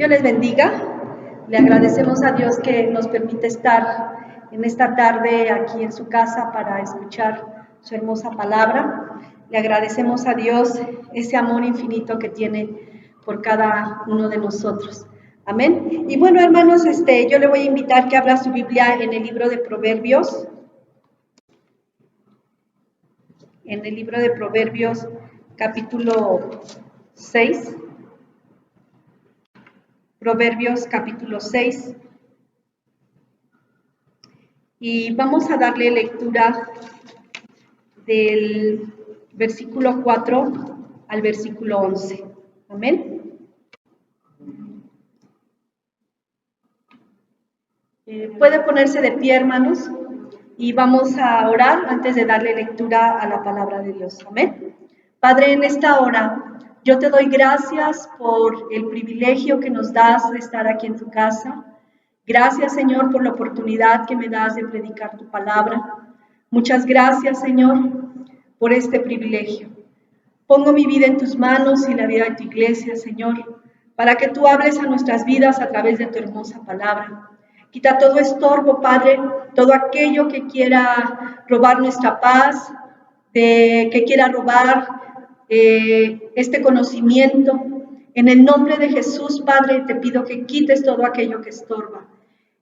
Dios les bendiga. Le agradecemos a Dios que nos permite estar en esta tarde aquí en su casa para escuchar su hermosa palabra. Le agradecemos a Dios ese amor infinito que tiene por cada uno de nosotros. Amén. Y bueno, hermanos, yo le voy a invitar que abra su Biblia en el libro de Proverbios. En el libro de Proverbios, capítulo 6. Proverbios capítulo 6, y vamos a darle lectura del versículo 4 al versículo 11. Amén. Puede ponerse de pie, hermanos, y vamos a orar antes de darle lectura a la palabra de Dios. Amén. Padre, en esta hora yo te doy gracias por el privilegio que nos das de estar aquí en tu casa. Gracias, Señor, por la oportunidad que me das de predicar tu palabra. Muchas gracias, Señor, por este privilegio. Pongo mi vida en tus manos y la vida de tu iglesia, Señor, para que tú hables a nuestras vidas a través de tu hermosa palabra. Quita todo estorbo, Padre, todo aquello que quiera robar nuestra paz, que quiera robar este conocimiento. En el nombre de Jesús, Padre, te pido que quites todo aquello que estorba.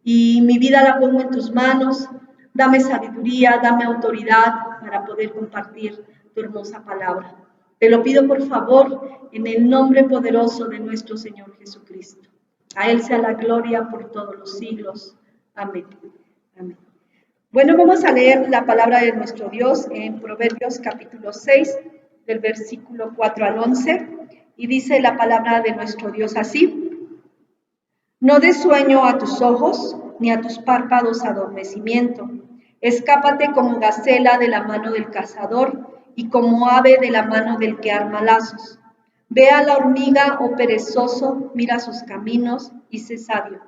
Y mi vida la pongo en tus manos. Dame sabiduría, dame autoridad para poder compartir tu hermosa palabra. Te lo pido por favor en el nombre poderoso de nuestro Señor Jesucristo. A Él sea la gloria por todos los siglos. Amén. Amén. Bueno, vamos a leer la palabra de nuestro Dios en Proverbios capítulo 6, del versículo 4 al 11. Y dice la palabra de nuestro Dios así: no des sueño a tus ojos, ni a tus párpados adormecimiento. Escápate como gacela de la mano del cazador, y como ave de la mano del que arma lazos. Ve a la hormiga, oh perezoso, mira sus caminos, y sé sabio,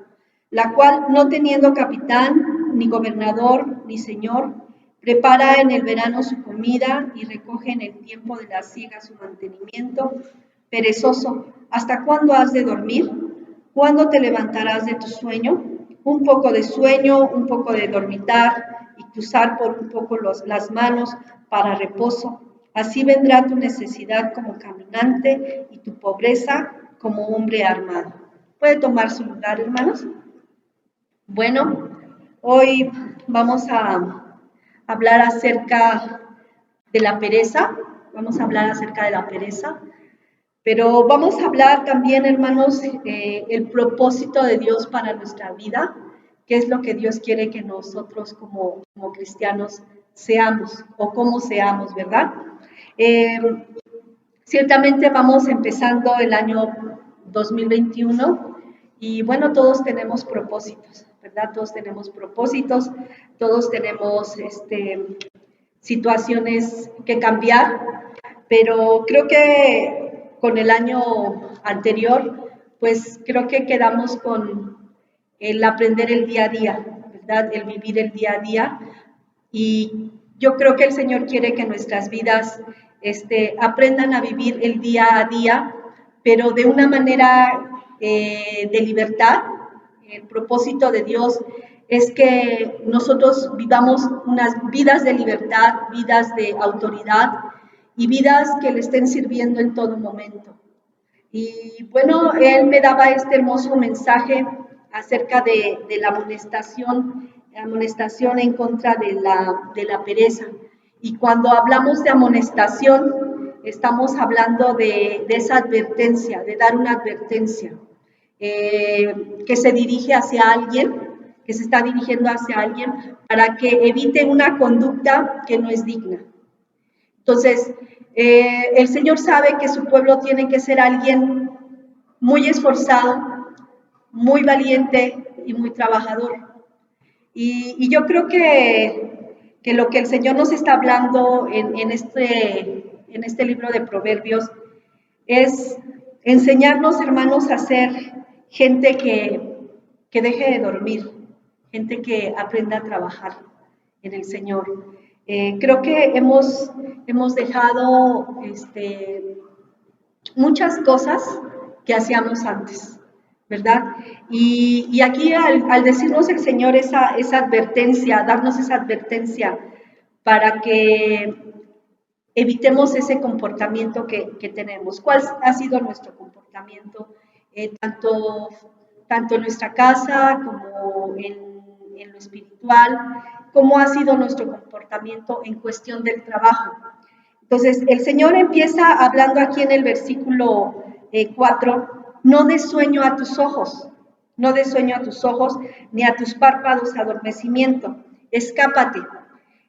la cual, no teniendo capitán, ni gobernador, ni señor, prepara en el verano su comida, y recoge en el tiempo de la siega su mantenimiento. Perezoso, ¿hasta cuándo has de dormir? ¿Cuándo te levantarás de tu sueño? Un poco de sueño, un poco de dormitar, y cruzar por un poco las manos para reposo. Así vendrá tu necesidad como caminante y tu pobreza como hombre armado. ¿Puede tomar su lugar, hermanos? Bueno, hoy vamos a hablar acerca de la pereza. Vamos a hablar acerca de la pereza. Pero vamos a hablar también, hermanos, el propósito de Dios para nuestra vida, qué es lo que Dios quiere que nosotros como cristianos seamos o cómo seamos, ¿verdad? Ciertamente vamos empezando el año 2021 y bueno, todos tenemos propósitos, ¿verdad? Todos tenemos propósitos, todos tenemos situaciones que cambiar, pero creo que con el año anterior, pues creo que quedamos con el aprender el día a día, ¿verdad? El vivir el día a día. Y yo creo que el Señor quiere que nuestras vidas aprendan a vivir el día a día, pero de una manera de libertad. El propósito de Dios es que nosotros vivamos unas vidas de libertad, vidas de autoridad, y vidas que le estén sirviendo en todo momento. Y bueno, él me daba este hermoso mensaje acerca de la amonestación en contra de la pereza. Y cuando hablamos de amonestación, estamos hablando de esa advertencia, de dar una advertencia que se dirige hacia alguien, que se está dirigiendo hacia alguien para que evite una conducta que no es digna. Entonces, el Señor sabe que su pueblo tiene que ser alguien muy esforzado, muy valiente y muy trabajador. Y yo creo que lo que el Señor nos está hablando en este libro de Proverbios es enseñarnos, hermanos, a ser gente que deje de dormir, gente que aprenda a trabajar en el Señor. Creo que hemos dejado muchas cosas que hacíamos antes, ¿verdad? Y aquí al decirnos el Señor esa advertencia, darnos esa advertencia para que evitemos ese comportamiento que tenemos. ¿Cuál ha sido nuestro comportamiento? Tanto en nuestra casa como en lo espiritual, cómo ha sido nuestro comportamiento en cuestión del trabajo. Entonces, el Señor empieza hablando aquí en el versículo 4, no des sueño a tus ojos, no des sueño a tus ojos, ni a tus párpados adormecimiento, escápate.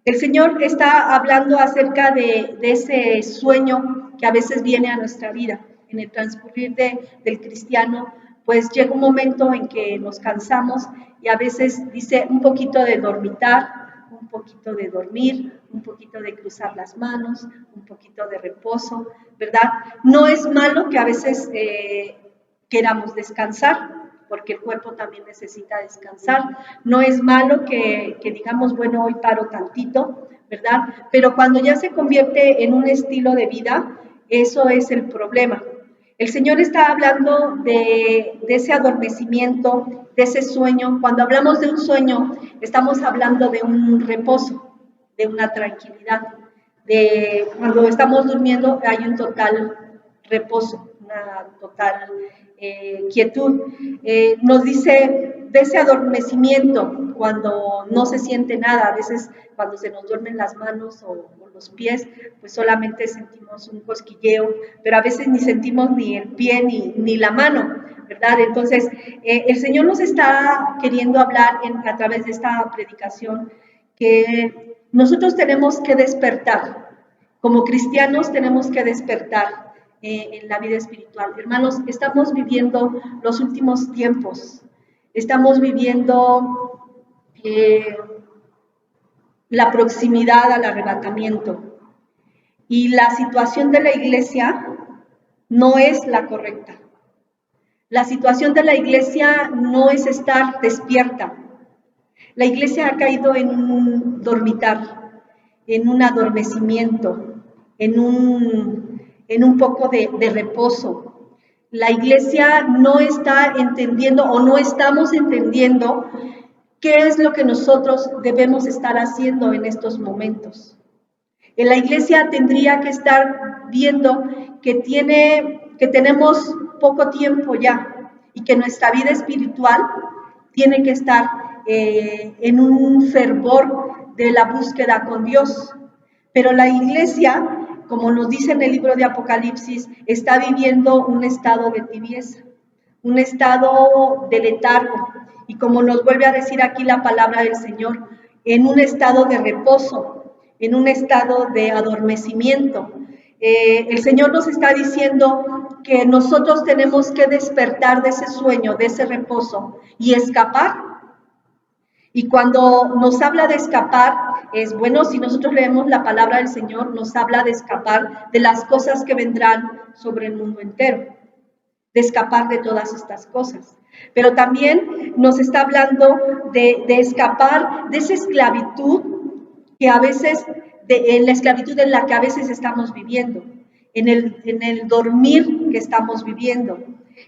El Señor está hablando acerca de ese sueño que a veces viene a nuestra vida. En el transcurrir del cristiano, pues llega un momento en que nos cansamos y a veces dice un poquito de dormitar, un poquito de dormir, un poquito de cruzar las manos, un poquito de reposo, ¿verdad? No es malo que a veces queramos descansar, porque el cuerpo también necesita descansar. No es malo que digamos, bueno, hoy paro tantito, ¿verdad? Pero cuando ya se convierte en un estilo de vida, eso es el problema. El Señor está hablando de ese adormecimiento, de ese sueño. Cuando hablamos de un sueño, estamos hablando de un reposo, de una tranquilidad. Cuando estamos durmiendo hay un total reposo, una total quietud. Nos dice de ese adormecimiento cuando no se siente nada, a veces cuando se nos duermen las manos o los pies, pues solamente sentimos un cosquilleo, pero a veces ni sentimos ni el pie ni la mano, ¿verdad? Entonces, el Señor nos está queriendo hablar a través de esta predicación que nosotros tenemos que despertar, como cristianos tenemos que despertar en la vida espiritual. Hermanos, estamos viviendo los últimos tiempos, estamos viviendo la proximidad al arrebatamiento y la situación de la iglesia no es la correcta. La situación de la iglesia no es estar despierta. La iglesia ha caído en un dormitar, en un adormecimiento, en un poco de reposo. La iglesia no está entendiendo o no estamos entendiendo qué es lo que nosotros debemos estar haciendo en estos momentos. En la iglesia tendría que estar viendo que tenemos poco tiempo ya y que nuestra vida espiritual tiene que estar en un fervor de la búsqueda con Dios. Pero la iglesia, como nos dice en el libro de Apocalipsis, está viviendo un estado de tibieza, un estado de letargo. Y como nos vuelve a decir aquí la palabra del Señor, en un estado de reposo, en un estado de adormecimiento. El Señor nos está diciendo que nosotros tenemos que despertar de ese sueño, de ese reposo y escapar. Y cuando nos habla de escapar, es bueno, si nosotros leemos la palabra del Señor, nos habla de escapar de las cosas que vendrán sobre el mundo entero, de escapar de todas estas cosas. Pero también nos está hablando de escapar de esa esclavitud que a veces, en la esclavitud en la que a veces estamos viviendo, en el dormir que estamos viviendo.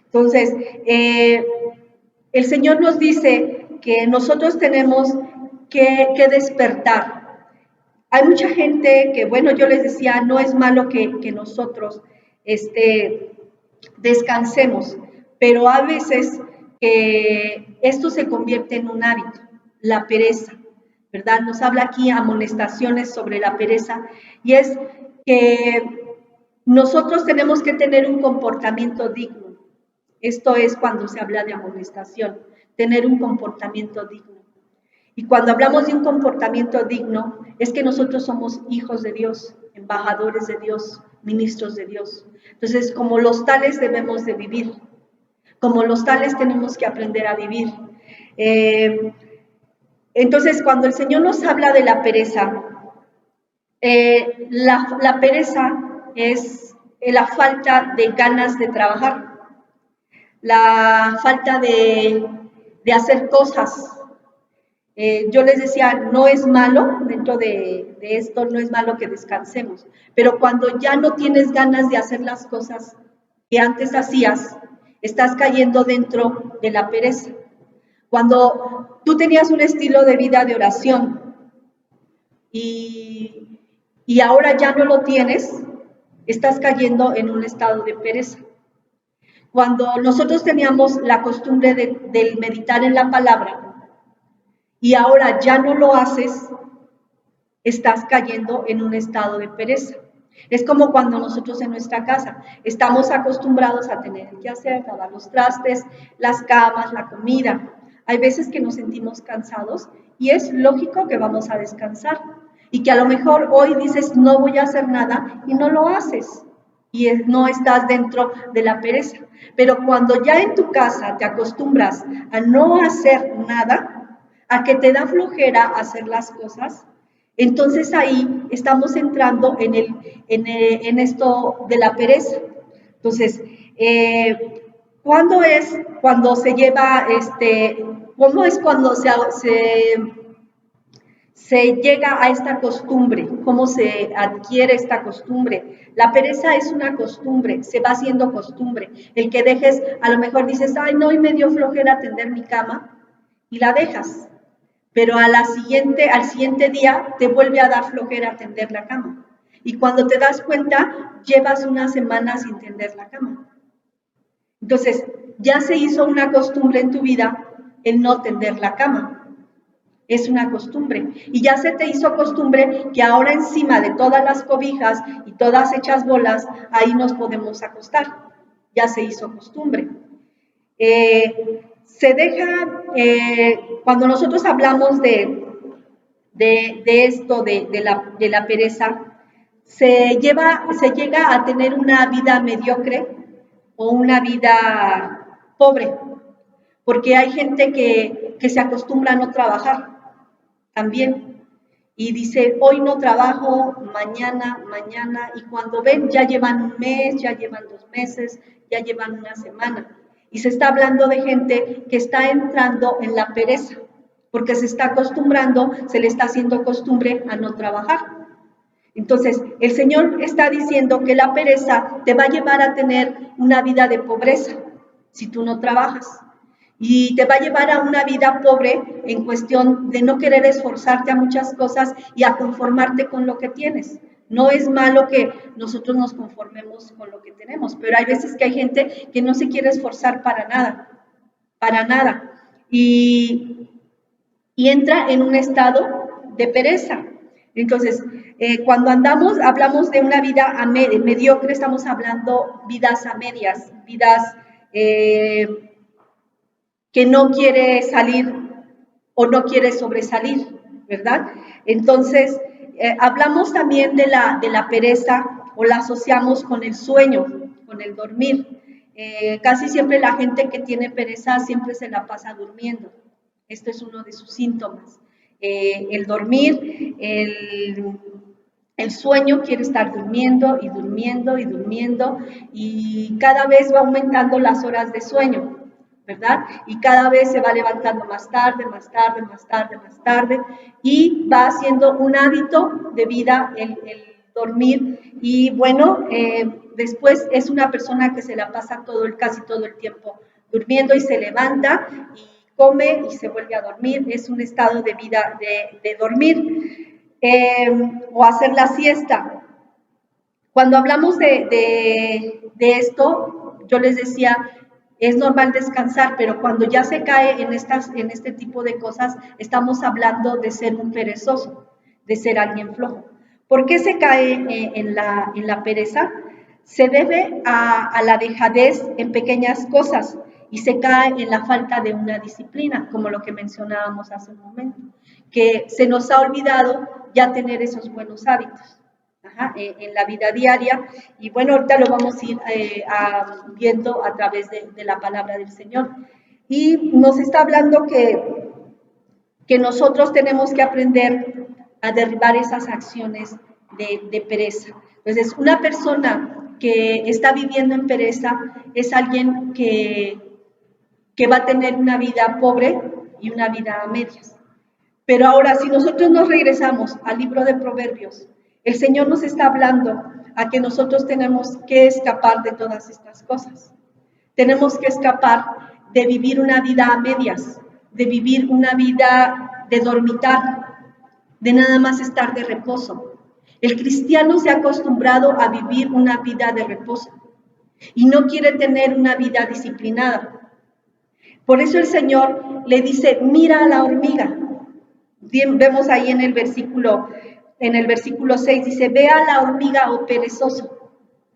Entonces, el Señor nos dice que nosotros tenemos que despertar. Hay mucha gente que, bueno, yo les decía, no es malo que nosotros descansemos, pero a veces esto se convierte en un hábito, la pereza, ¿verdad? Nos habla aquí amonestaciones sobre la pereza y es que nosotros tenemos que tener un comportamiento digno. Esto es cuando se habla de amonestación, tener un comportamiento digno. Y cuando hablamos de un comportamiento digno, es que nosotros somos hijos de Dios, embajadores de Dios, ministros de Dios. Entonces, como los tales debemos de vivir, como los tales tenemos que aprender a vivir. Entonces, cuando el Señor nos habla de la pereza, la pereza es la falta de ganas de trabajar, la falta de hacer cosas. Yo les decía, no es malo, dentro de esto no es malo que descansemos, pero cuando ya no tienes ganas de hacer las cosas que antes hacías, estás cayendo dentro de la pereza. Cuando tú tenías un estilo de vida de oración y ahora ya no lo tienes, estás cayendo en un estado de pereza. Cuando nosotros teníamos la costumbre de meditar en la palabra y ahora ya no lo haces, estás cayendo en un estado de pereza. Es como cuando nosotros en nuestra casa estamos acostumbrados a tener que hacer, lavar los trastes, las camas, la comida. Hay veces que nos sentimos cansados y es lógico que vamos a descansar y que a lo mejor hoy dices no voy a hacer nada y no lo haces y no estás dentro de la pereza. Pero cuando ya en tu casa te acostumbras a no hacer nada, a que te da flojera hacer las cosas, entonces ahí estamos entrando en esto de la pereza. Entonces, ¿cuándo es cuando se lleva, cómo es cuando se llega a esta costumbre? ¿Cómo se adquiere esta costumbre? La pereza es una costumbre, se va haciendo costumbre. El que dejes, a lo mejor dices, ay, no, y me dio flojera tender mi cama, y la dejas. Pero al siguiente día te vuelve a dar flojera tender la cama. Y cuando te das cuenta, llevas una semana sin tender la cama. Entonces, ya se hizo una costumbre en tu vida el no tender la cama. Es una costumbre. Y ya se te hizo costumbre que ahora encima de todas las cobijas y todas hechas bolas, ahí nos podemos acostar. Ya se hizo costumbre. Se deja, cuando nosotros hablamos de esto, de la pereza, se llega a tener una vida mediocre o una vida pobre, porque hay gente que se acostumbra a no trabajar también y dice, hoy no trabajo, mañana, y cuando ven ya llevan un mes, ya llevan 2 meses, ya llevan una semana. Y se está hablando de gente que está entrando en la pereza, porque se está acostumbrando, se le está haciendo costumbre a no trabajar. Entonces, el Señor está diciendo que la pereza te va a llevar a tener una vida de pobreza si tú no trabajas. Y te va a llevar a una vida pobre en cuestión de no querer esforzarte a muchas cosas y a conformarte con lo que tienes. No es malo que nosotros nos conformemos con lo que tenemos, pero hay veces que hay gente que no se quiere esforzar para nada. Y entra en un estado de pereza. Entonces, cuando hablamos de una vida mediocre, estamos hablando vidas a medias, vidas que no quiere salir o no quiere sobresalir, ¿verdad? Entonces, hablamos también de la pereza o la asociamos con el sueño, con el dormir. Casi siempre la gente que tiene pereza siempre se la pasa durmiendo. Esto es uno de sus síntomas. El dormir, el sueño, quiere estar durmiendo y durmiendo y durmiendo y cada vez va aumentando las horas de sueño, ¿verdad? Y cada vez se va levantando más tarde y va haciendo un hábito de vida el dormir y bueno, después es una persona que se la pasa casi todo el tiempo durmiendo y se levanta y come y se vuelve a dormir, es un estado de vida de dormir o hacer la siesta. Cuando hablamos de esto, yo les decía, es normal descansar, pero cuando ya se cae en este tipo de cosas, estamos hablando de ser un perezoso, de ser alguien flojo. ¿Por qué se cae en la pereza? Se debe a la dejadez en pequeñas cosas y se cae en la falta de una disciplina, como lo que mencionábamos hace un momento, que se nos ha olvidado ya tener esos buenos hábitos. En la vida diaria y bueno, ahorita lo vamos a ir viendo a través de la palabra del Señor y nos está hablando que nosotros tenemos que aprender a derribar esas acciones de pereza. Entonces, una persona que está viviendo en pereza es alguien que va a tener una vida pobre y una vida a medias. Pero ahora, si nosotros nos regresamos al libro de Proverbios, el Señor nos está hablando a que nosotros tenemos que escapar de todas estas cosas. Tenemos que escapar de vivir una vida a medias, de vivir una vida de dormitar, de nada más estar de reposo. El cristiano se ha acostumbrado a vivir una vida de reposo y no quiere tener una vida disciplinada. Por eso el Señor le dice, mira a la hormiga. Bien, vemos ahí en el versículo 6, dice, ve a la hormiga, oh perezoso.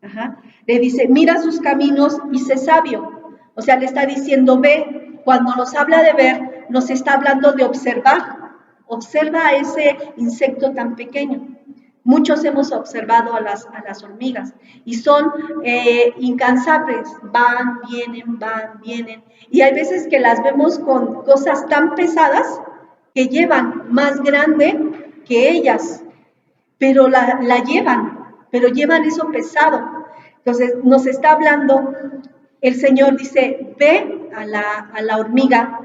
Ajá. Le dice, mira sus caminos y sé sabio. O sea, le está diciendo, ve. Cuando nos habla de ver, nos está hablando de observar. Observa a ese insecto tan pequeño. Muchos hemos observado a las hormigas y son incansables, van, vienen. Y hay veces que las vemos con cosas tan pesadas que llevan más grande que ellas, pero la llevan eso pesado. Entonces nos está hablando, el Señor dice, ve a la hormiga.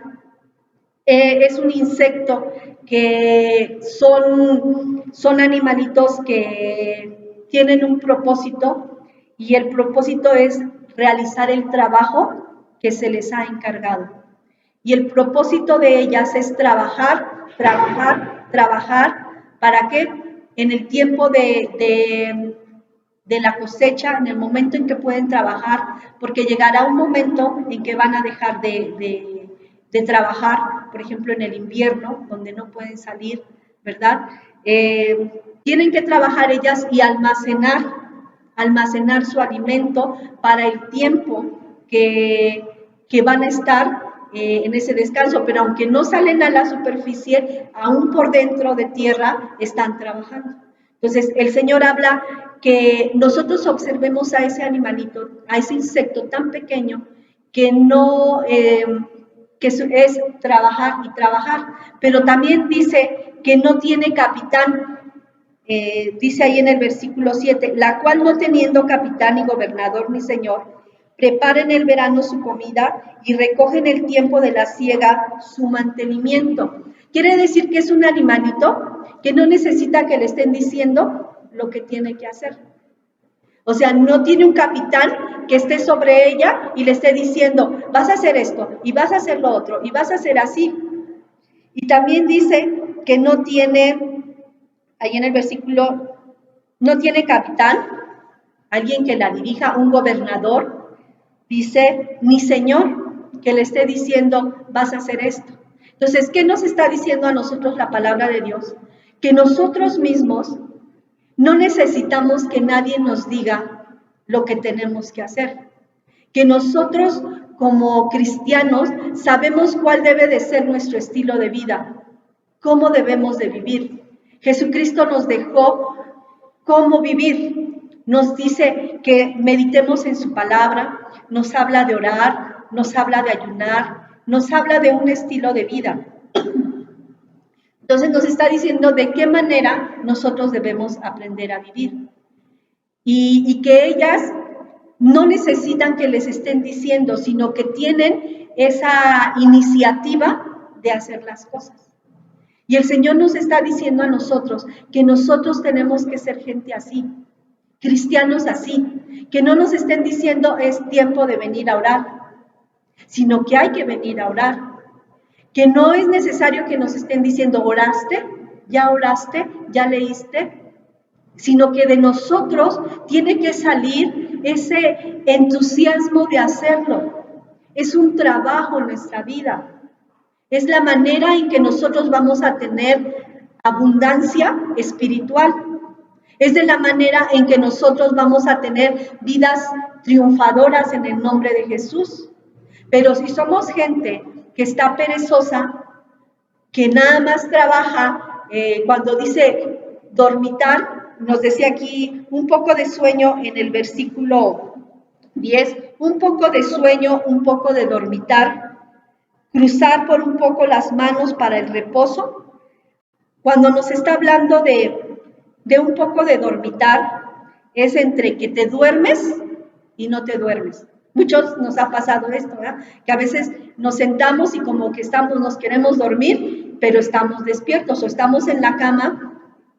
Es un insecto que son animalitos que tienen un propósito y el propósito es realizar el trabajo que se les ha encargado. Y el propósito de ellas es trabajar, ¿para qué? En el tiempo de la cosecha, en el momento en que pueden trabajar, porque llegará un momento en que van a dejar de trabajar, por ejemplo, en el invierno, donde no pueden salir, ¿verdad? Tienen que trabajar ellas y almacenar su alimento para el tiempo que van a estar en ese descanso, pero aunque no salen a la superficie, aún por dentro de tierra están trabajando. Entonces, el Señor habla que nosotros observemos a ese animalito, a ese insecto tan pequeño, que no... que es trabajar y trabajar, pero también dice que no tiene capitán, dice ahí en el versículo 7, la cual no teniendo capitán ni gobernador ni señor, prepara en el verano su comida y recoge en el tiempo de la siega su mantenimiento. Quiere decir que es un animalito que no necesita que le estén diciendo lo que tiene que hacer. O sea, no tiene un capitán que esté sobre ella y le esté diciendo, vas a hacer esto, y vas a hacer lo otro, y vas a hacer así. Y también dice que no tiene, ahí en el versículo, no tiene capitán, alguien que la dirija, un gobernador, dice, ni señor, que le esté diciendo, vas a hacer esto. Entonces, ¿qué nos está diciendo a nosotros la palabra de Dios? Que nosotros mismos no necesitamos que nadie nos diga lo que tenemos que hacer. Que nosotros como cristianos sabemos cuál debe de ser nuestro estilo de vida, cómo debemos de vivir. Jesucristo nos dejó cómo vivir. Nos dice que meditemos en su palabra, nos habla de orar, nos habla de ayunar, nos habla de un estilo de vida. Entonces nos está diciendo de qué manera nosotros debemos aprender a vivir. Y que ellas no necesitan que les estén diciendo, sino que tienen esa iniciativa de hacer las cosas. Y el Señor nos está diciendo a nosotros que nosotros tenemos que ser gente así, cristianos así, que no nos estén diciendo es tiempo de venir a orar, sino que hay que venir a orar. Que no es necesario que nos estén diciendo, oraste, ya leíste, sino que de nosotros tiene que salir ese entusiasmo de hacerlo. Es un trabajo en nuestra vida. Es la manera en que nosotros vamos a tener abundancia espiritual. Es de la manera en que nosotros vamos a tener vidas triunfadoras en el nombre de Jesús. Pero si somos gente que está perezosa, que nada más trabaja, cuando dice dormitar, nos decía aquí un poco de sueño en el versículo 10, un poco de sueño, un poco de dormitar, cruzar por un poco las manos para el reposo. Cuando nos está hablando de un poco de dormitar, es entre que te duermes y no te duermes. Muchos nos ha pasado esto, ¿verdad? Que a veces nos sentamos y como que nos queremos dormir, pero estamos despiertos o estamos en la cama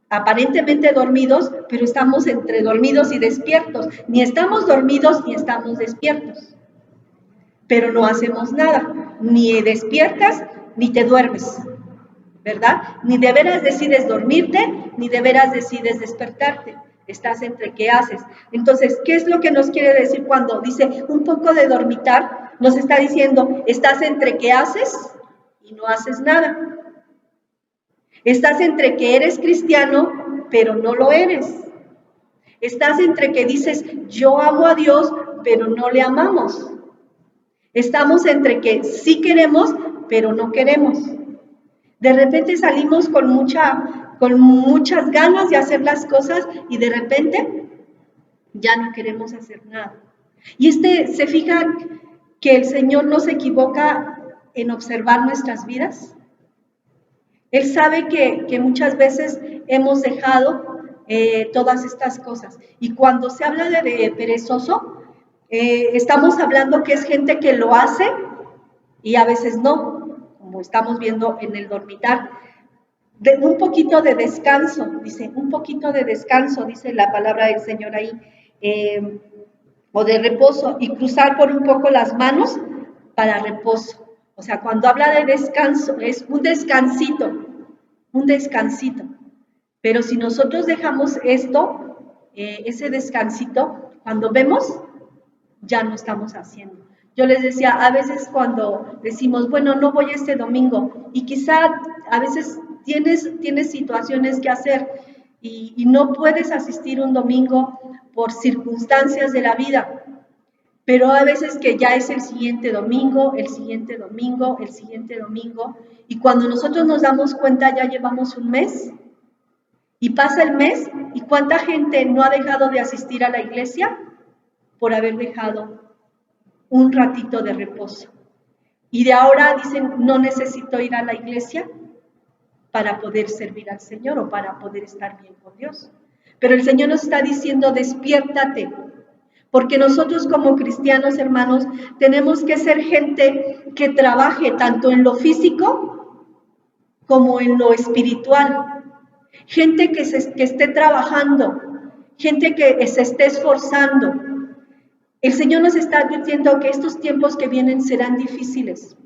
aparentemente dormidos, pero estamos entre dormidos y despiertos. Ni estamos dormidos ni estamos despiertos. pero no hacemos nada, ni despiertas ni te duermes, ¿verdad? Ni de veras decides dormirte, ni de veras decides despertarte. Estás entre qué haces. Entonces, ¿qué es lo que nos quiere decir cuando dice un poco de dormitar? Nos está diciendo, estás entre qué haces y no haces nada. Estás entre que eres cristiano, pero no lo eres. Estás entre que dices, yo amo a Dios, pero no le amamos. Estamos entre que sí queremos, pero no queremos. De repente salimos con muchas ganas de hacer las cosas y de repente ya no queremos hacer nada. Y se fija que el Señor no se equivoca en observar nuestras vidas. Él sabe que muchas veces hemos dejado todas estas cosas. Y cuando se habla de perezoso, estamos hablando que es gente que lo hace y a veces no, como estamos viendo en el dormitar. Un poquito de descanso, dice, un poquito de descanso, dice la palabra del Señor ahí, o de reposo, y cruzar por un poco las manos para reposo. O sea, cuando habla de descanso, es un descansito. Pero si nosotros dejamos esto, ese descansito, cuando vemos, ya no estamos haciendo. Yo les decía, a veces cuando decimos, bueno, no voy este domingo, y quizá a veces tienes situaciones que hacer y no puedes asistir un domingo por circunstancias de la vida, pero a veces que ya es el siguiente domingo, y cuando nosotros nos damos cuenta ya llevamos un mes, y pasa el mes, y cuánta gente no ha dejado de asistir a la iglesia por haber dejado un ratito de reposo. Y de ahora dicen, no necesito ir a la iglesia para poder servir al Señor o para poder estar bien con Dios. Pero el Señor nos está diciendo, despiértate, porque nosotros como cristianos, hermanos, tenemos que ser gente que trabaje tanto en lo físico como en lo espiritual. Gente que esté trabajando, gente que se esté esforzando. El Señor nos está advirtiendo que estos tiempos que vienen serán difíciles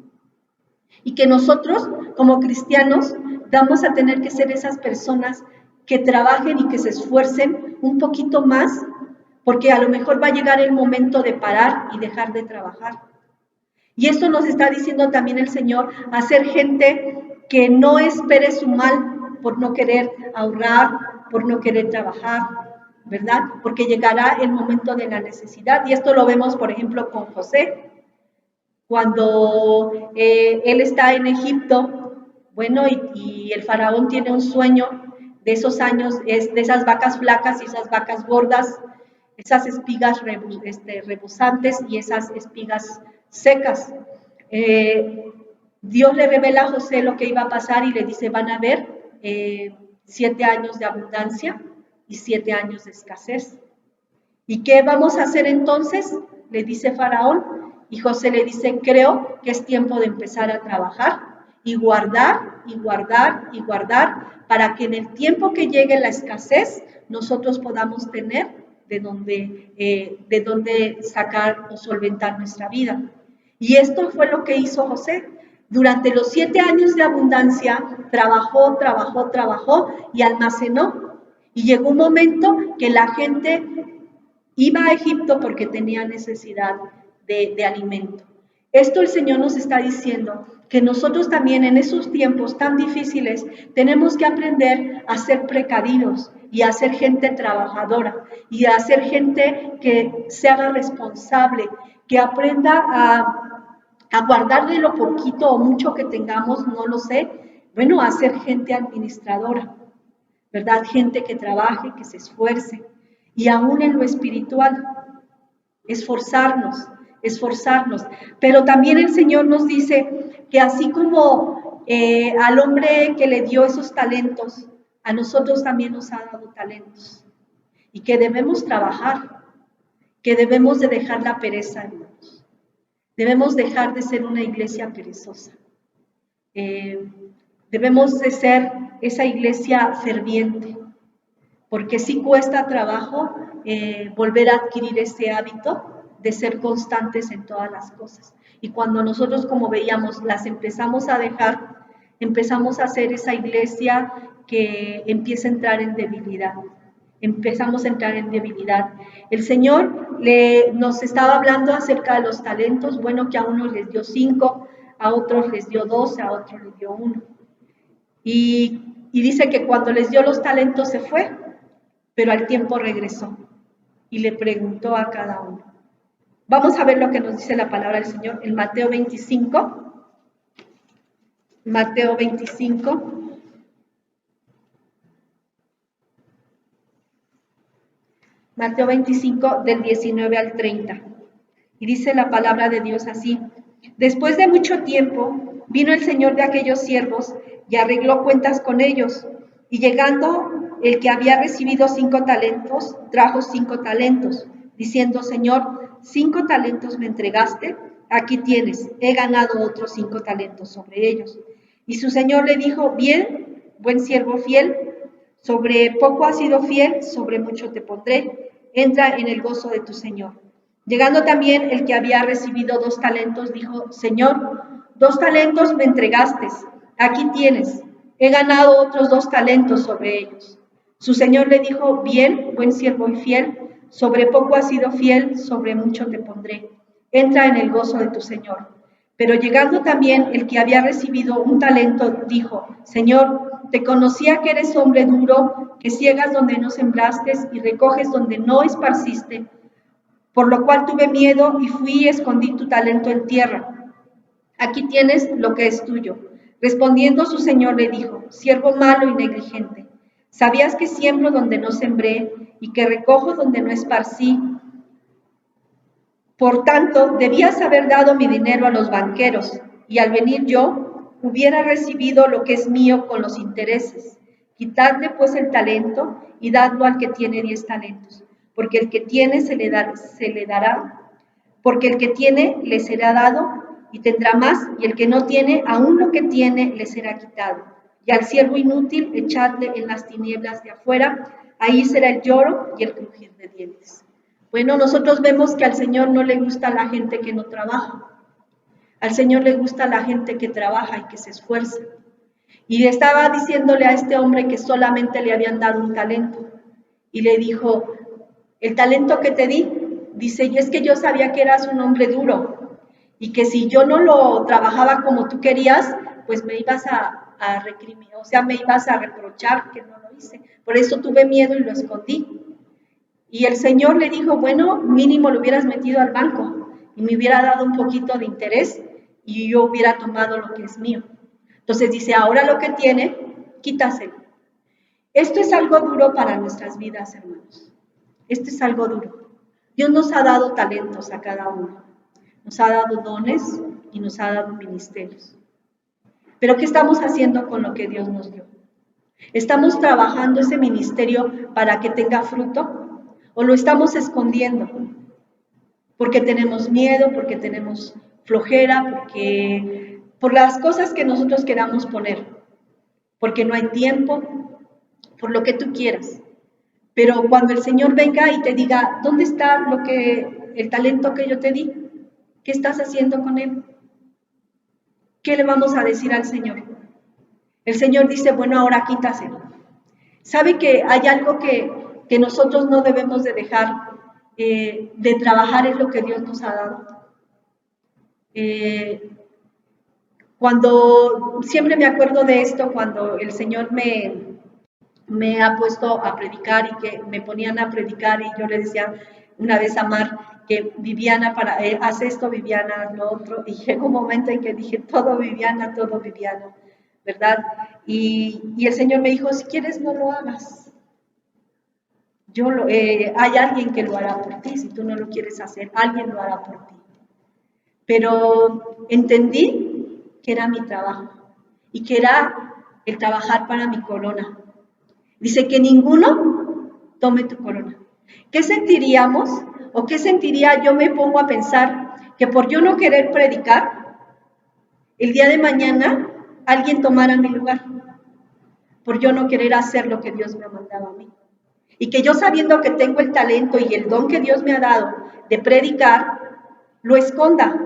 y que nosotros, como cristianos, vamos a tener que ser esas personas que trabajen y que se esfuercen un poquito más, porque a lo mejor va a llegar el momento de parar y dejar de trabajar. Y esto nos está diciendo también el Señor, a ser gente que no espere su mal por no querer ahorrar, por no querer trabajar, ¿verdad? Porque llegará el momento de la necesidad. Y esto lo vemos, por ejemplo, con José. Cuando él está en Egipto, bueno, y el faraón tiene un sueño de esos años, de esas vacas flacas y esas vacas gordas, esas espigas rebosantes y esas espigas secas. Dios le revela a José lo que iba a pasar y le dice, van a haber 7 años de abundancia y 7 años de escasez. ¿Y qué vamos a hacer entonces? Le dice Faraón, y José le dice, creo que es tiempo de empezar a trabajar y guardar, y guardar, y guardar, para que en el tiempo que llegue la escasez, nosotros podamos tener de dónde sacar o solventar nuestra vida. Y esto fue lo que hizo José. Durante los 7 años de abundancia, trabajó y almacenó. Y llegó un momento que la gente iba a Egipto porque tenía necesidad de alimento. Esto el Señor nos está diciendo, que nosotros también en esos tiempos tan difíciles tenemos que aprender a ser precavidos y a ser gente trabajadora y a ser gente que se haga responsable, que aprenda a guardar de lo poquito o mucho que tengamos, no lo sé, bueno, a ser gente administradora, ¿verdad? Gente que trabaje, que se esfuerce, y aún en lo espiritual, esforzarnos. Pero también el Señor nos dice que así como al hombre que le dio esos talentos, a nosotros también nos ha dado talentos, y que debemos trabajar, que debemos de dejar la pereza, hermanos. Debemos dejar de ser una iglesia perezosa. Debemos de ser esa iglesia ferviente, porque sí cuesta trabajo volver a adquirir ese hábito de ser constantes en todas las cosas. Y cuando nosotros, como veíamos, las empezamos a dejar, empezamos a hacer esa iglesia que empieza a entrar en debilidad. Empezamos a entrar en debilidad. El Señor nos estaba hablando acerca de los talentos, bueno, que a unos les dio 5, a otros les dio 2, a otros les dio 1. Y dice que cuando les dio los talentos se fue, pero al tiempo regresó y le preguntó a cada uno. Vamos a ver lo que nos dice la palabra del Señor en Mateo 25. Mateo 25. Mateo 25, del 19 al 30. Y dice la palabra de Dios así. Después de mucho tiempo, vino el Señor de aquellos siervos y arregló cuentas con ellos. Y llegando el que había recibido 5 talentos, trajo 5 talentos, diciendo, Señor, 5 talentos me entregaste, aquí tienes, he ganado otros 5 talentos sobre ellos. Y su Señor le dijo, bien, buen siervo fiel, sobre poco has sido fiel, sobre mucho te pondré, entra en el gozo de tu Señor. Llegando también el que había recibido 2 talentos, dijo, Señor, 2 talentos me entregaste, aquí tienes, he ganado otros 2 talentos sobre ellos. Su Señor le dijo, bien, buen siervo y fiel, sobre poco has sido fiel, sobre mucho te pondré, entra en el gozo de tu Señor. Pero llegando también el que había recibido 1 talento, dijo, Señor, te conocía que eres hombre duro, que ciegas donde no sembraste y recoges donde no esparciste, por lo cual tuve miedo y fui y escondí tu talento en tierra. Aquí tienes lo que es tuyo. Respondiendo su señor le dijo, siervo malo y negligente, ¿sabías que siembro donde no sembré y que recojo donde no esparcí? Por tanto, debías haber dado mi dinero a los banqueros, y al venir yo, hubiera recibido lo que es mío con los intereses. Quitadle pues el talento y dadlo al que tiene 10 talentos, porque el que tiene se le dará, porque el que tiene le será dado y tendrá más, y el que no tiene, aún lo que tiene le será quitado. Y al siervo inútil echadle en las tinieblas de afuera, ahí será el lloro y el crujir de dientes. Bueno, nosotros vemos que al Señor no le gusta la gente que no trabaja. Al Señor le gusta la gente que trabaja y que se esfuerza. Y estaba diciéndole a este hombre que solamente le habían dado 1 talento. Y le dijo, el talento que te di, dice, y es que yo sabía que eras un hombre duro. Y que si yo no lo trabajaba como tú querías, pues me ibas a recriminar, o sea, me ibas a reprochar que no lo hice. Por eso tuve miedo y lo escondí. Y el Señor le dijo, bueno, mínimo lo hubieras metido al banco y me hubiera dado un poquito de interés y yo hubiera tomado lo que es mío. Entonces dice, ahora lo que tiene, quítaselo. Esto es algo duro para nuestras vidas, hermanos. Esto es algo duro. Dios nos ha dado talentos a cada uno. Nos ha dado dones y nos ha dado ministerios. Pero ¿qué estamos haciendo con lo que Dios nos dio? ¿Estamos trabajando ese ministerio para que tenga fruto? ¿O lo estamos escondiendo? Porque tenemos miedo, porque tenemos flojera, por las cosas que nosotros queramos poner, porque no hay tiempo, por lo que tú quieras. Pero cuando el Señor venga y te diga, ¿dónde está el talento que yo te di? ¿Qué estás haciendo con él? ¿Qué le vamos a decir al Señor? El Señor dice, bueno, ahora quítaselo. ¿Sabe que hay algo que nosotros no debemos de dejar de trabajar en lo que Dios nos ha dado? Siempre me acuerdo de esto cuando el Señor me ha puesto a predicar y que me ponían a predicar y yo le decía una vez a Mar que Viviana, haz esto, Viviana, haz lo otro, y llegó un momento en que dije, todo Viviana, ¿verdad? Y el Señor me dijo, si quieres no lo hagas. Hay alguien que lo hará por ti, si tú no lo quieres hacer, alguien lo hará por ti. Pero entendí que era mi trabajo y que era el trabajar para mi corona. Dice que ninguno tome tu corona. ¿Qué sentiríamos o qué sentiría? Yo me pongo a pensar que por yo no querer predicar, el día de mañana alguien tomara mi lugar, por yo no querer hacer lo que Dios me ha mandado a mí. Y que yo sabiendo que tengo el talento y el don que Dios me ha dado de predicar, lo esconda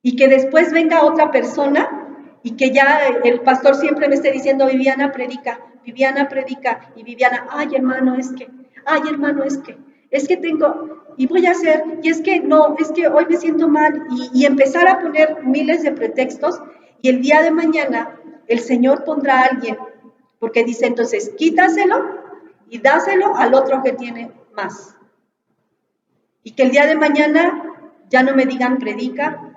y que después venga otra persona y que ya el pastor siempre me esté diciendo, Viviana predica, y Viviana, ay hermano, es que tengo, y voy a hacer, y es que no, es que hoy me siento mal, y empezar a poner miles de pretextos, y el día de mañana el Señor pondrá a alguien, porque dice entonces, quítaselo y dáselo al otro que tiene más. Y que el día de mañana ya no me digan predica,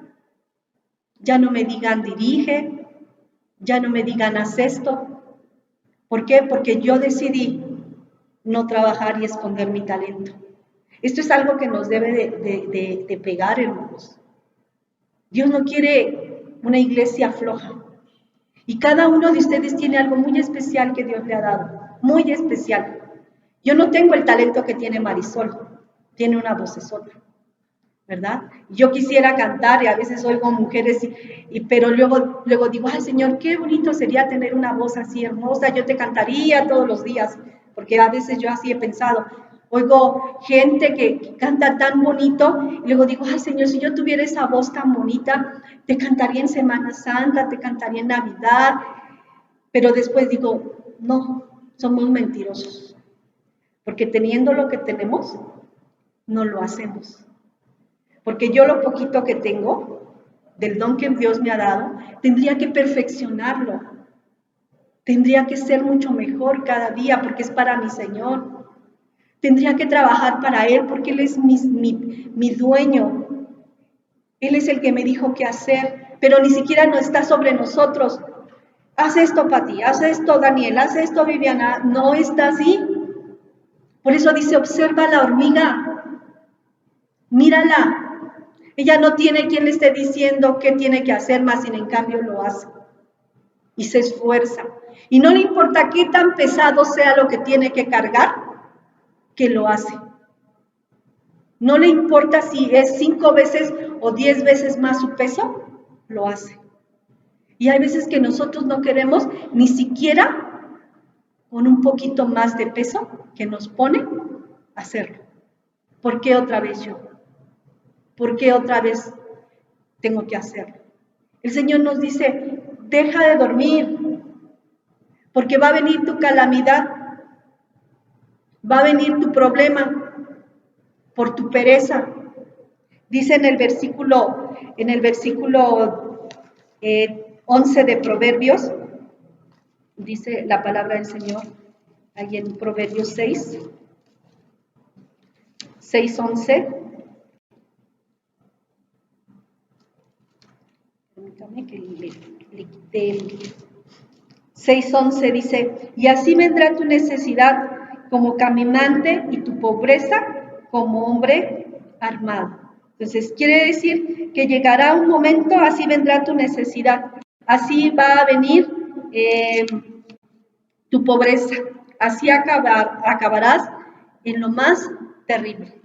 ya no me digan dirige, ya no me digan haz esto. ¿Por qué? Porque yo decidí no trabajar y esconder mi talento. Esto es algo que nos debe de pegar, hermanos. Dios no quiere una iglesia floja. Y cada uno de ustedes tiene algo muy especial que Dios le ha dado, muy especial. Yo no tengo el talento que tiene Marisol, tiene una vocesota, ¿verdad? Yo quisiera cantar y a veces oigo mujeres, pero luego digo, ay Señor, qué bonito sería tener una voz así hermosa, yo te cantaría todos los días, porque a veces yo así he pensado, oigo gente que canta tan bonito y luego digo, ay Señor, si yo tuviera esa voz tan bonita, te cantaría en Semana Santa, te cantaría en Navidad, pero después digo, no, somos mentirosos, porque teniendo lo que tenemos, no lo hacemos. Porque yo lo poquito que tengo, del don que Dios me ha dado, tendría que perfeccionarlo. Tendría que ser mucho mejor cada día porque es para mi Señor. Tendría que trabajar para Él porque Él es mi dueño. Él es el que me dijo qué hacer, pero ni siquiera no está sobre nosotros. Haz esto, Pati, haz esto, Daniel, haz esto, Viviana. No está así. Por eso dice, observa la hormiga. Mírala. Ella no tiene quien le esté diciendo qué tiene que hacer, más sin en cambio lo hace. Y se esfuerza. Y no le importa qué tan pesado sea lo que tiene que cargar, que lo hace. No le importa si es 5 veces o 10 veces más su peso, lo hace. Y hay veces que nosotros no queremos ni siquiera con un poquito más de peso que nos pone hacerlo. ¿Por qué otra vez yo? ¿Por qué otra vez tengo que hacerlo? El Señor nos dice, deja de dormir, porque va a venir tu calamidad, va a venir tu problema por tu pereza. Dice en el versículo 11 de Proverbios, dice la palabra del Señor, ahí en Proverbios 6:11. Permítame que le quite el 6:11 dice, y así vendrá tu necesidad como caminante y tu pobreza como hombre armado. Entonces, quiere decir que llegará un momento, así vendrá tu necesidad, así va a venir tu pobreza, así acabarás en lo más terrible,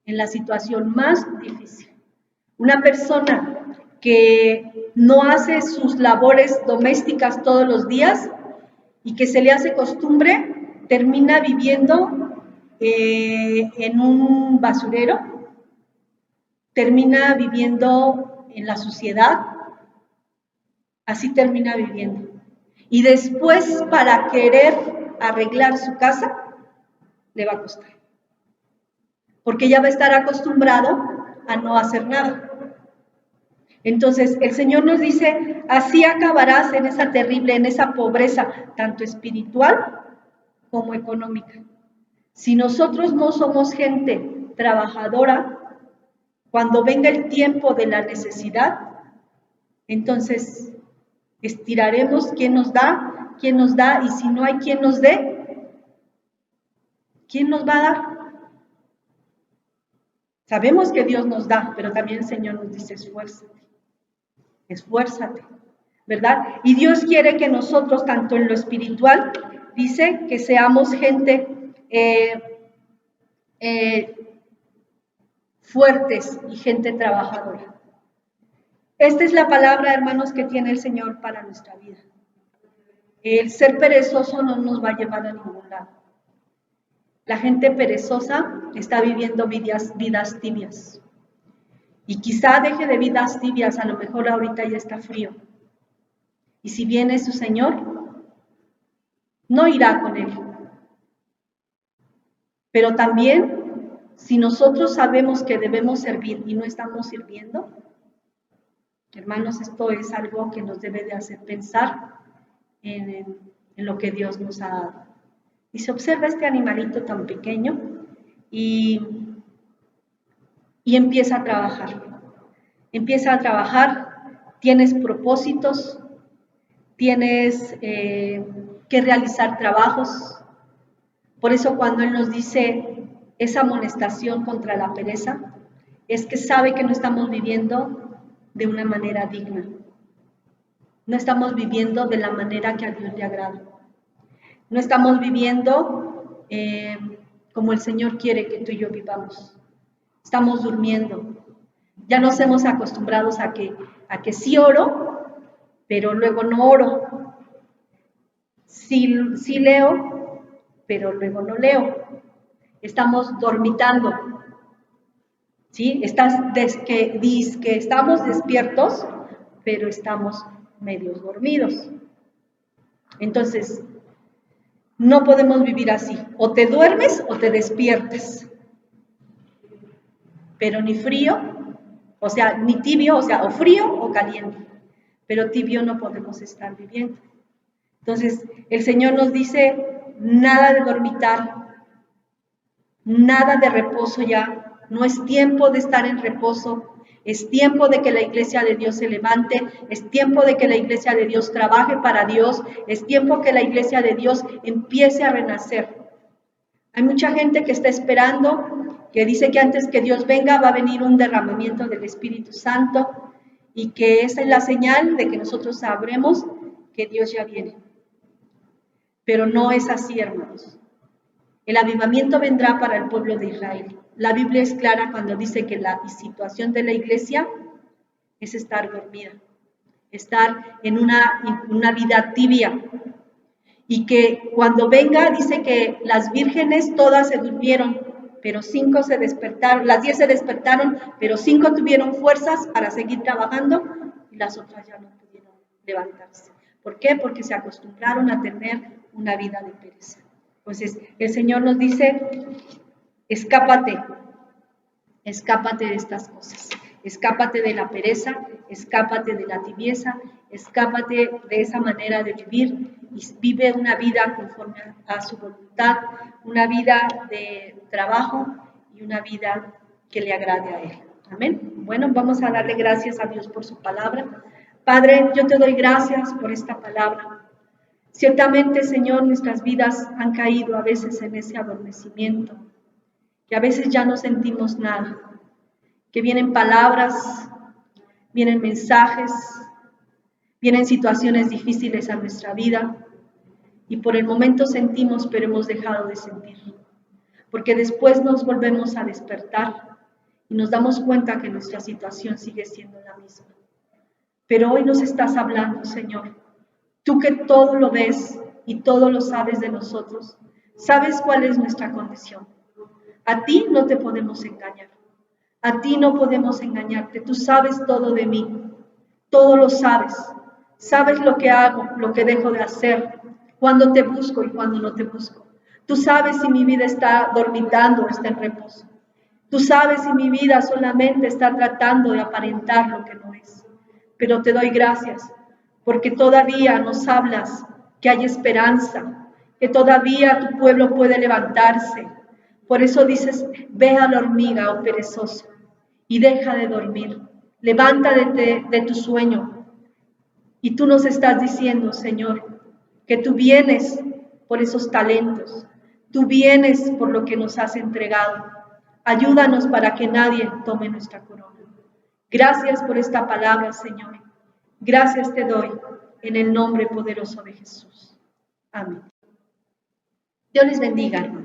en la situación más difícil. Una persona que no hace sus labores domésticas todos los días y que se le hace costumbre, termina viviendo en un basurero, termina viviendo en la suciedad, así termina viviendo. Y después, para querer arreglar su casa, le va a costar. Porque ya va a estar acostumbrado a no hacer nada. Entonces, el Señor nos dice, así acabarás en esa terrible, en esa pobreza, tanto espiritual como económica. Si nosotros no somos gente trabajadora, cuando venga el tiempo de la necesidad, entonces estiraremos quién nos da, y si no hay quien nos dé, ¿quién nos va a dar? Sabemos que Dios nos da, pero también el Señor nos dice, esfuérzate, ¿verdad? Y Dios quiere que nosotros, tanto en lo espiritual, dice que seamos gente fuertes y gente trabajadora. Esta es la palabra, hermanos, que tiene el Señor para nuestra vida. El ser perezoso no nos va a llevar a ningún lado. La gente perezosa está viviendo vidas tibias. Y quizá deje de vidas tibias, a lo mejor ahorita ya está frío. Y si viene su Señor, no irá con él. Pero también, si nosotros sabemos que debemos servir y no estamos sirviendo, hermanos, esto es algo que nos debe de hacer pensar en lo que Dios nos ha dado. Y se observa este animalito tan pequeño y empieza a trabajar. Empieza a trabajar, tienes propósitos, tienes que realizar trabajos. Por eso cuando Él nos dice esa amonestación contra la pereza, es que sabe que no estamos viviendo de una manera digna. No estamos viviendo de la manera que a Dios le agrada. No estamos viviendo como el Señor quiere que tú y yo vivamos. Estamos durmiendo. Ya nos hemos acostumbrado a que sí oro, pero luego no oro. Sí leo, pero luego no leo. Estamos dormitando. ¿Sí? Que estamos despiertos, pero estamos medio dormidos. Entonces, no podemos vivir así. O te duermes o te despiertas. Pero ni frío, o sea, ni tibio, o sea, o frío o caliente. Pero tibio no podemos estar viviendo. Entonces, el Señor nos dice, nada de dormitar, nada de reposo ya. No es tiempo de estar en reposo. Es tiempo de que la iglesia de Dios se levante, es tiempo de que la iglesia de Dios trabaje para Dios, es tiempo que la iglesia de Dios empiece a renacer. Hay mucha gente que está esperando, que dice que antes que Dios venga va a venir un derramamiento del Espíritu Santo y que esa es la señal de que nosotros sabremos que Dios ya viene. Pero no es así, hermanos. El avivamiento vendrá para el pueblo de Israel. La Biblia es clara cuando dice que la situación de la iglesia es estar dormida, estar en una vida tibia. Y que cuando venga, dice que las vírgenes todas se durmieron, pero 5 se despertaron, las 10 se despertaron, pero 5 tuvieron fuerzas para seguir trabajando y las otras ya no pudieron levantarse. ¿Por qué? Porque se acostumbraron a tener una vida de pereza. Entonces, el Señor nos dice, escápate de estas cosas, escápate de la pereza, escápate de la tibieza, escápate de esa manera de vivir y vive una vida conforme a su voluntad, una vida de trabajo y una vida que le agrade a Él. Amén. Bueno, vamos a darle gracias a Dios por su palabra. Padre, yo te doy gracias por esta palabra. Ciertamente, Señor, nuestras vidas han caído a veces en ese adormecimiento, que a veces ya no sentimos nada, que vienen palabras, vienen mensajes, vienen situaciones difíciles a nuestra vida y por el momento sentimos, pero hemos dejado de sentir, porque después nos volvemos a despertar y nos damos cuenta que nuestra situación sigue siendo la misma. Pero hoy nos estás hablando, Señor, tú que todo lo ves y todo lo sabes de nosotros, sabes cuál es nuestra condición. A ti no te podemos engañar. A ti no podemos engañarte. Tú sabes todo de mí. Todo lo sabes. Sabes lo que hago, lo que dejo de hacer, cuando te busco y cuando no te busco. Tú sabes si mi vida está dormitando o está en reposo. Tú sabes si mi vida solamente está tratando de aparentar lo que no es. Pero te doy gracias porque todavía nos hablas que hay esperanza, que todavía tu pueblo puede levantarse. Por eso dices, ve a la hormiga, oh perezoso, y deja de dormir. Levántate de tu sueño. Y tú nos estás diciendo, Señor, que tú vienes por esos talentos. Tú vienes por lo que nos has entregado. Ayúdanos para que nadie tome nuestra corona. Gracias por esta palabra, Señor. Gracias te doy en el nombre poderoso de Jesús. Amén. Dios les bendiga, hermanos.